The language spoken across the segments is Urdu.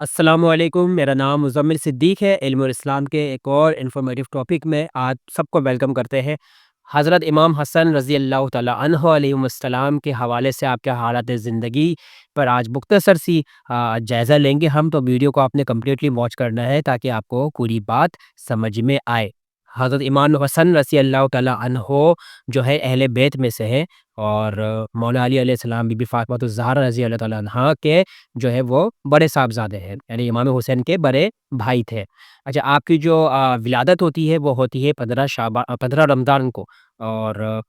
السلام علیکم، میرا نام مزمل صدیق ہے۔ علم اور اسلام کے ایک اور انفارمیٹیو ٹاپک میں آج سب کو ویلکم کرتے ہیں۔ حضرت امام حسن رضی اللہ تعالیٰ عنہ علیہ السلام کے حوالے سے آپ کے حالات زندگی پر آج مختصر سی جائزہ لیں گے ہم، تو ویڈیو کو آپ نے کمپلیٹلی واچ کرنا ہے تاکہ آپ کو پوری بات سمجھ میں آئے۔ حضرت امام حسن رضی اللہ تعالیٰ عنہ جو ہے اہل بیت میں سے ہے، اور مولا علی علیہ السلام، بی بی فاطمہ الزہرا رضی اللہ تعالیٰ عنہ کے جو ہے وہ بڑے صاحبزادے ہیں، یعنی امام حسین کے بڑے بھائی تھے۔ اچھا، آپ کی جو ولادت ہوتی ہے وہ ہوتی ہے 15 رمضان کو، اور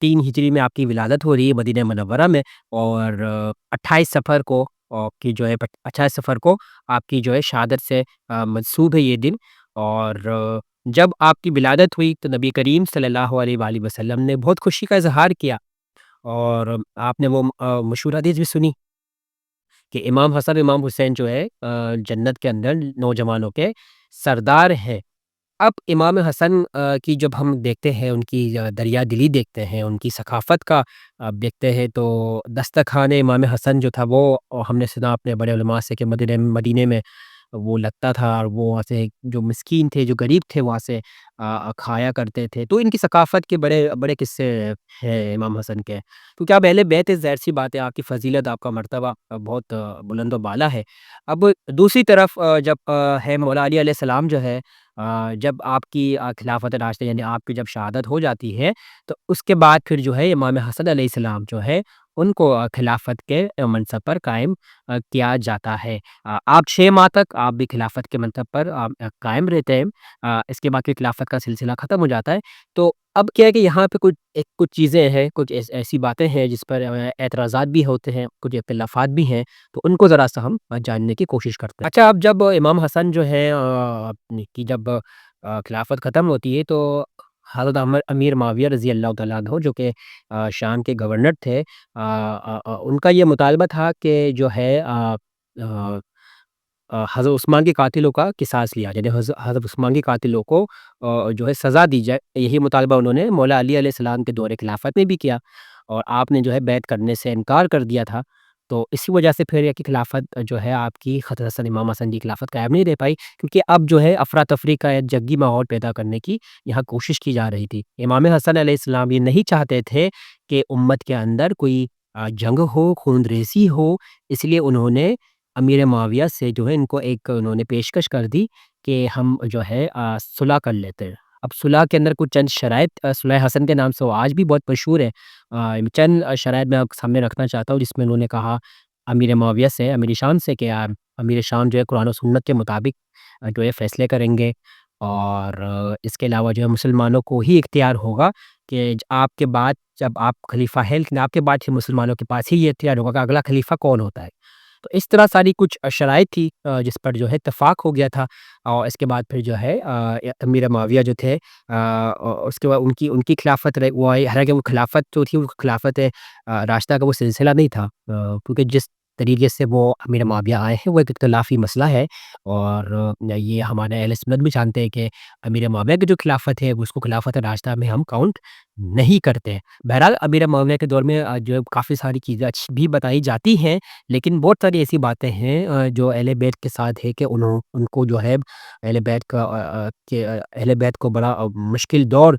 3 ہجری میں آپ کی ولادت ہو رہی ہے مدینہ منورہ میں، اور 28 صفر کو آپ کی جو ہے 28 صفر کو آپ کی جو ہے شہادت سے منسوب ہے یہ دن۔ اور جب آپ کی ولادت ہوئی تو نبی کریم صلی اللہ علیہ وآلہ وسلم نے بہت خوشی کا اظہار کیا، اور آپ نے وہ مشہور حدیث بھی سنی کہ امام حسن امام حسین جو ہے جنت کے اندر نوجوانوں کے سردار ہیں۔ اب امام حسن کی جب ہم دیکھتے ہیں، ان کی دریا دلی دیکھتے ہیں، ان کی ثقافت کا دیکھتے ہیں، تو دسترخوان امام حسن جو تھا وہ ہم نے سنا اپنے بڑے علماء سے کہ مدینے میں وہ لگتا تھا، اور وہ وہاں سے جو مسکین تھے، جو غریب تھے، وہاں سے کھایا کرتے تھے۔ تو ان کی ثقافت کے بڑے بڑے قصے ہیں امام حسن کے، کیونکہ آپ اہل بیت ہیں، ظاہر سی بات ہے آپ کی فضیلت، آپ کا مرتبہ بہت بلند و بالا ہے۔ اب دوسری طرف جب ہے مولا علی علیہ السلام جو ہے، جب آپ کی خلافت راشدہ یعنی آپ کی جب شہادت ہو جاتی ہے، تو اس کے بعد پھر جو ہے امام حسن علیہ السلام جو ہے ان کو خلافت کے منصب پر قائم کیا جاتا ہے۔ آپ 6 ماہ تک آپ بھی خلافت کے منصب پر قائم رہتے ہیں، اس کے بعد پھر خلافت کا سلسلہ ختم ہو جاتا ہے۔ تو اب کیا ہے کہ یہاں پہ کچھ چیزیں ہیں، کچھ ایسی باتیں ہیں جس پر اعتراضات بھی ہوتے ہیں، کچھ اختلافات بھی ہیں، تو ان کو ذرا سا ہم جاننے کی کوشش کرتے ہیں۔ اچھا، اب جب امام حسن جو ہے کی جب خلافت ختم ہوتی ہے، تو حضرت امیر معاویہ رضی اللہ تعالیٰ عنہ جو کہ شام کے گورنر تھے، ان کا یہ مطالبہ تھا کہ جو ہے حضرت عثمان کے قاتلوں کا قصاص لیا جائے، یعنی حضرت عثمان کے قاتلوں کو جو ہے سزا دی جائے۔ یہی مطالبہ انہوں نے مولا علی علیہ السلام کے دور خلافت میں بھی کیا، اور آپ نے جو ہے بیعت کرنے سے انکار کر دیا تھا۔ تو اسی وجہ سے پھر یہ کہ خلافت جو ہے آپ کی خط حسن امام حسن کی خلافت قائم نہیں رہ پائی، کیونکہ اب جو ہے افراتفری کا ایک جنگی ماحول پیدا کرنے کی یہاں کوشش کی جا رہی تھی۔ امام حسن علیہ السلام یہ نہیں چاہتے تھے کہ امت کے اندر کوئی جنگ ہو، خون ریزی ہو، اس لیے انہوں نے امیر معاویہ سے جو ہے ان کو ایک انہوں نے پیشکش کر دی کہ ہم جو ہے صلح کر لیتے ہیں۔ اب صلح کے اندر کچھ چند شرائط، صلح حسن کے نام سے وہ آج بھی بہت مشہور ہے۔ چند شرائط میں آپ کے سامنے رکھنا چاہتا ہوں، جس میں انہوں نے کہا امیر معاویہ سے، امیر شام سے، کہ امیر شام جو ہے قرآن و سنت کے مطابق جو ہے فیصلے کریں گے، اور اس کے علاوہ جو ہے مسلمانوں کو ہی اختیار ہوگا کہ آپ کے بعد جب آپ خلیفہ ہیں، لیکن آپ کے بعد ہی مسلمانوں کے پاس ہی یہ اختیار ہوگا کہ اگلا خلیفہ کون ہوتا ہے۔ تو اس طرح ساری کچھ شرائط تھی جس پر جو ہے اتفاق ہو گیا تھا، اور اس کے بعد پھر جو ہے امیر معاویہ جو تھے، اس کے بعد ان کی خلافت وہ آئی، حالانکہ وہ خلافت جو تھی وہ خلافت راشدہ کا وہ سلسلہ نہیں تھا، کیونکہ جس طریقے سے وہ امیر معاویہ آئے ہیں وہ ایک اختلافی مسئلہ ہے، اور یہ ہمارے اہل سنت بھی جانتے ہیں کہ امیر معاویہ کی جو خلافت ہے اس کو خلافت راشدہ میں ہم کاؤنٹ نہیں کرتے ہیں۔ بہرحال امیر معاویہ کے دور میں جو ہے کافی ساری چیزیں اچھی بھی بتائی جاتی ہیں، لیکن بہت ساری ایسی باتیں ہیں جو اہل بیت کے ساتھ ہے کہ ان کو جو ہے اہل بیت کو بڑا مشکل دور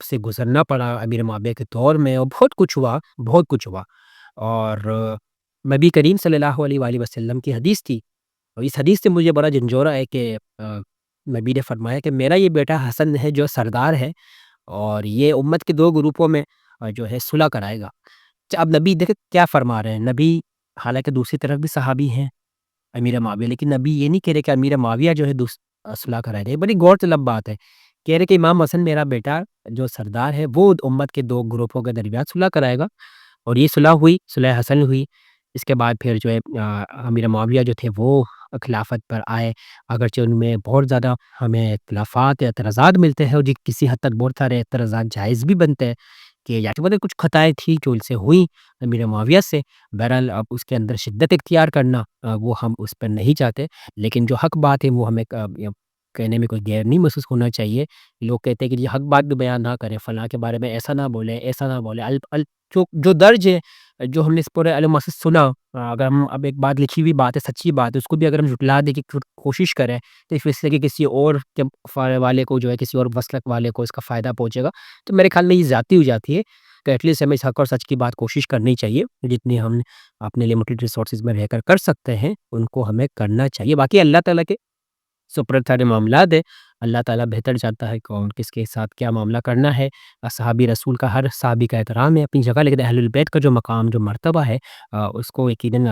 سے گزرنا پڑا امیر معاویہ کے دور میں، اور بہت کچھ ہوا، بہت کچھ ہوا۔ اور نبی کریم صلی اللہ علیہ وآلہ وسلم کی حدیث تھی، اور اس حدیث سے مجھے بڑا جھنجھوڑا ہے کہ نبی نے فرمایا کہ میرا یہ بیٹا حسن ہے جو سردار ہے، اور یہ امت کے 2 گروپوں میں جو ہے صلح کرائے گا۔ اب نبی دیکھیں کیا فرما رہے ہیں، نبی حالانکہ دوسری طرف بھی صحابی ہیں امیر معاویہ، لیکن نبی یہ نہیں کہہ رہے کہ امیر معاویہ جو ہے صلح کرائے گا۔ یہ بڑی غور طلب بات ہے، کہہ رہے کہ امام حسن میرا بیٹا جو سردار ہے وہ امت کے 2 گروپوں کے درمیان صلح کرائے گا، اور یہ صلح ہوئی، صلح حسن ہوئی۔ اس کے بعد پھر جو ہے امیر معاویہ جو تھے وہ خلافت پر آئے، اگرچہ ان میں بہت زیادہ ہمیں اختلافات یا اعتراضات ملتے ہیں، اور کسی حد تک بہت سارے اعتراضات جائز بھی بنتے ہیں کہ یا تو مطلب کچھ خطائیں تھیں جو ان سے ہوئیں امیر معاویہ سے۔ بہرحال اب اس کے اندر شدت اختیار کرنا وہ ہم اس پر نہیں چاہتے، لیکن جو حق بات ہے وہ ہمیں کہنے میں کوئی گیر نہیں محسوس ہونا چاہیے۔ لوگ کہتے ہیں کہ یہ حق بات بھی بیان نہ کریں، فلاں کے بارے میں ایسا نہ بولیں، ایسا نہ بولیں، جو درج ہے، جو ہم نے اس پورے علم سے سنا، اگر ہم اب ایک بات لکھی ہوئی بات ہے، سچی بات ہے، اس کو بھی اگر ہم جھٹلا دیں کی کوشش کریں، تو اس سے کہ کسی اور کے والے کو جو ہے، کسی اور مسلک والے کو اس کا فائدہ پہنچے گا، تو میرے خیال میں یہ زیادتی ہو جاتی ہے. تو ایٹ لیسٹ ہمیں اس حق اور سچ کی بات کوشش کرنی چاہیے، جتنی ہم اپنے لمیٹڈ ریسورسز میں رہ کر صحتے ہیں ان کو ہمیں کرنا چاہیے. باقی اللہ تعالیٰ کے سپرد سارے معاملات ہے. اللہ تعالیٰ بہتر جانتا ہے کون کس کے ساتھ کیا معاملہ کرنا ہے. صحابی رسول کا، ہر صحابی کا احترام ہے اپنی جگہ، لیکن اہل البیت کا جو مقام، جو مرتبہ ہے، اس کو یقیناً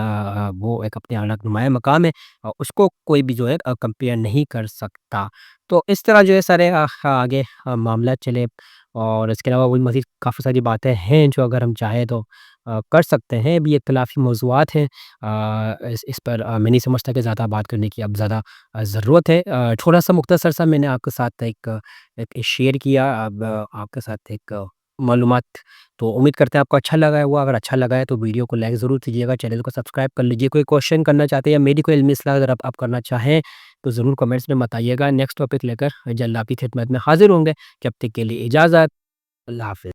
وہ ایک اپنے الگ نمایاں مقام ہے، اس کو کوئی بھی جو ہے کمپیئر نہیں کر سکتا. تو اس طرح جو ہے سارے آگے معاملات چلے، اور اس کے علاوہ وہ مزید کافی ساری باتیں ہیں جو اگر ہم چاہیں تو کر سکتے ہیں. بھی اختلافی موضوعات ہیں، اس پر میں نہیں سمجھتا کہ زیادہ بات کرنے کی اب زیادہ ضرورت ہے. تھوڑا سا مختصر سا میں نے آپ کے ساتھ ایک شیئر کیا، اب آپ کے ساتھ ایک معلومات. تو امید کرتے ہیں آپ کو اچھا لگا ہے. اگر اچھا لگا ہے تو ویڈیو کو لائک ضرور کیجیے گا، چینل کو سبسکرائب کر لیجیے. کوئی کوشچن کرنا چاہتے ہیں یا میری کوئی علمی اصلاح اگر آپ کرنا چاہیں تو ضرور کمنٹس میں بتائیے گا. نیکسٹ ٹاپک لے کر جلد آپ کی خدمت میں حاضر ہوں گے. جب تک کے لیے اجازت. اللہ حافظ.